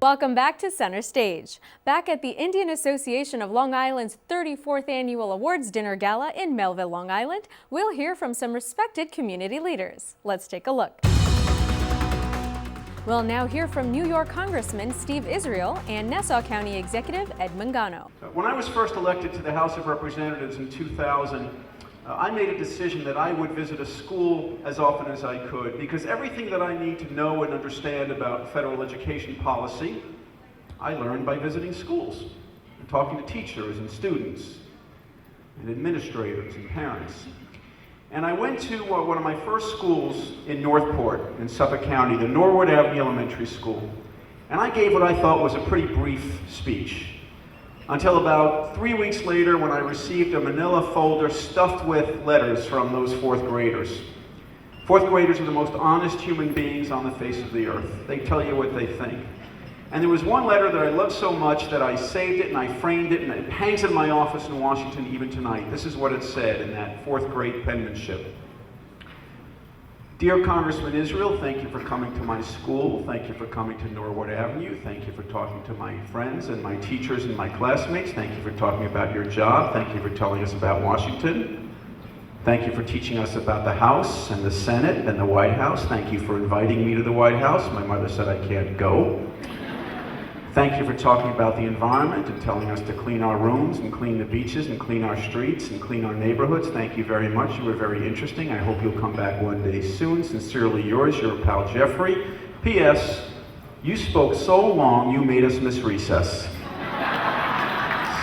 Welcome back to Center Stage. Back at the Indian Association of Long Island's 34th Annual Awards Dinner Gala in Melville, Long Island, we'll hear from some respected community leaders. Let's take a look. We'll now hear from New York Congressman Steve Israel and Nassau County Executive Ed Mangano. When I was first elected to the House of Representatives in 2000, I made a decision that I would visit a school as often as I could, because everything that I need to know and understand about federal education policy, I learned by visiting schools and talking to teachers and students and administrators and parents. And I went to one of my first schools in Northport in Suffolk County, the Norwood Avenue Elementary School, and I gave what I thought was a pretty brief speech. Until about 3 weeks later, when I received a manila folder stuffed with letters from those fourth graders. Fourth graders are the most honest human beings on the face of the earth. They tell you what they think. And there was one letter that I loved so much that I saved it and I framed it, and it hangs in my office in Washington even tonight. This is what it said in that fourth grade penmanship. Dear Congressman Israel, thank you for coming to my school. Thank you for coming to Norwood Avenue. Thank you for talking to my friends and my teachers and my classmates. Thank you for talking about your job. Thank you for telling us about Washington. Thank you for teaching us about the House and the Senate and the White House. Thank you for inviting me to the White House. My mother said I can't go. Thank you for talking about the environment and telling us to clean our rooms and clean the beaches and clean our streets and clean our neighborhoods. Thank you very much. You were very interesting. I hope you'll come back one day soon. Sincerely yours, your pal Jeffrey. P.S. You spoke so long, you made us miss recess.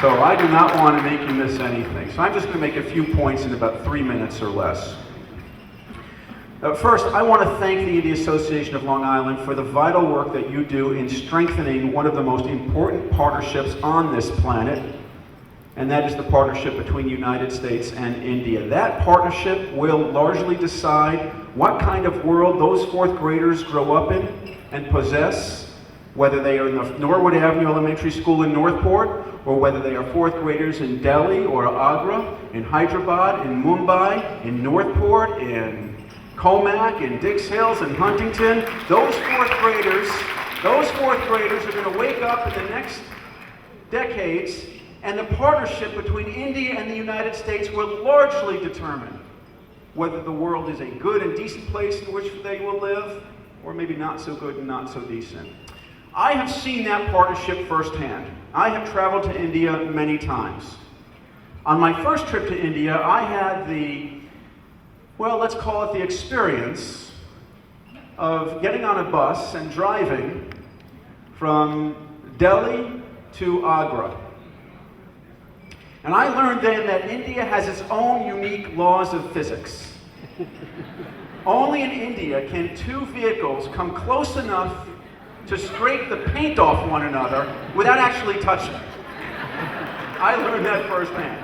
So I do not want to make you miss anything. So I'm just going to make a few points in about 3 minutes or less. First, I want to thank the Indian Association of Long Island for the vital work that you do in strengthening one of the most important partnerships on this planet, and that is the partnership between the United States and India. That partnership will largely decide what kind of world those fourth graders grow up in and possess, whether they are in the Norwood Avenue Elementary School in Northport, or whether they are fourth graders in Delhi or Agra, in Hyderabad, in Mumbai, in Northport, in Comac, in Dix Hills, and Huntington. Those fourth graders are going to wake up in the next decades, and the partnership between India and the United States will largely determine whether the world is a good and decent place in which they will live, or maybe not so good and not so decent. I have seen that partnership firsthand. I have traveled to India many times. On my first trip to India, I had well, let's call it the experience of getting on a bus and driving from Delhi to Agra. And I learned then that India has its own unique laws of physics. Only in India can two vehicles come close enough to scrape the paint off one another without actually touching. I learned that firsthand.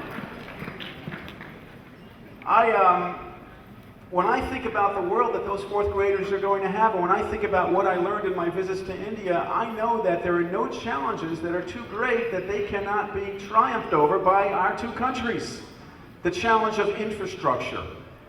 When I think about the world that those fourth graders are going to have, and when I think about what I learned in my visits to India, I know that there are no challenges that are too great that they cannot be triumphed over by our two countries. The challenge of infrastructure,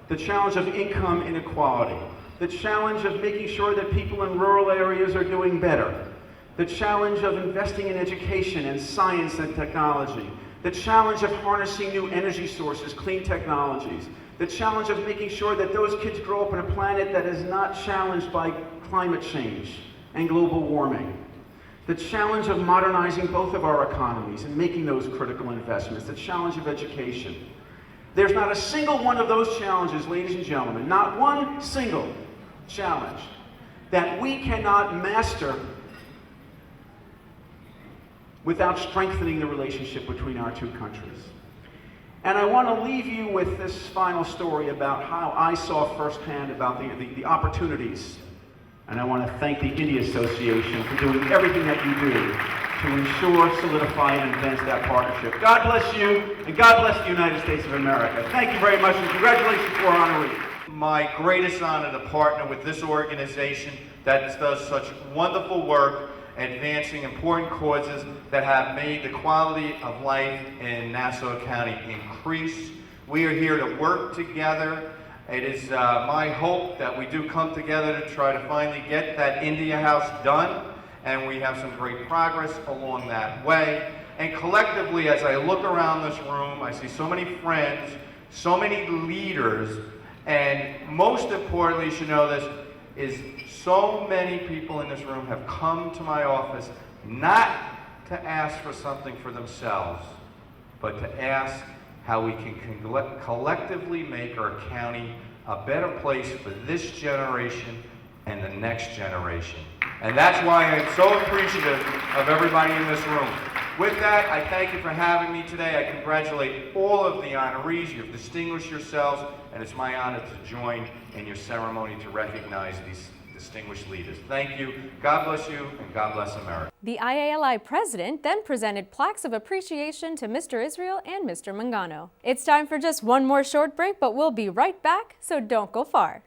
the challenge of income inequality, the challenge of making sure that people in rural areas are doing better, the challenge of investing in education and science and technology, the challenge of harnessing new energy sources, clean technologies, the challenge of making sure that those kids grow up on a planet that is not challenged by climate change and global warming, the challenge of modernizing both of our economies and making those critical investments, the challenge of education. There's not a single one of those challenges, ladies and gentlemen, not one single challenge that we cannot master without strengthening the relationship between our two countries. And I want to leave you with this final story about how I saw firsthand about the opportunities. And I want to thank the India Association for doing everything that you do to ensure, solidify, and advance that partnership. God bless you, and God bless the United States of America. Thank you very much, and congratulations to our honoree. My greatest honor to partner with this organization that does such wonderful work advancing important causes that have made the quality of life in Nassau County increase. We are here to work together. It is my hope that we do come together to try to finally get that India House done. and we have some great progress along that way. And collectively, as I look around this room, I see so many friends, so many leaders, and most importantly, you should know this, is so many people in this room have come to my office not to ask for something for themselves, but to ask how we can collectively make our county a better place for this generation and the next generation. And that's why I'm so appreciative of everybody in this room. With that, I thank you for having me today. I congratulate all of the honorees. You've distinguished yourselves, and it's my honor to join in your ceremony to recognize these distinguished leaders. Thank you. God bless you, and God bless America. The IALI president then presented plaques of appreciation to Mr. Israel and Mr. Mangano. It's time for just one more short break, but we'll be right back, so don't go far.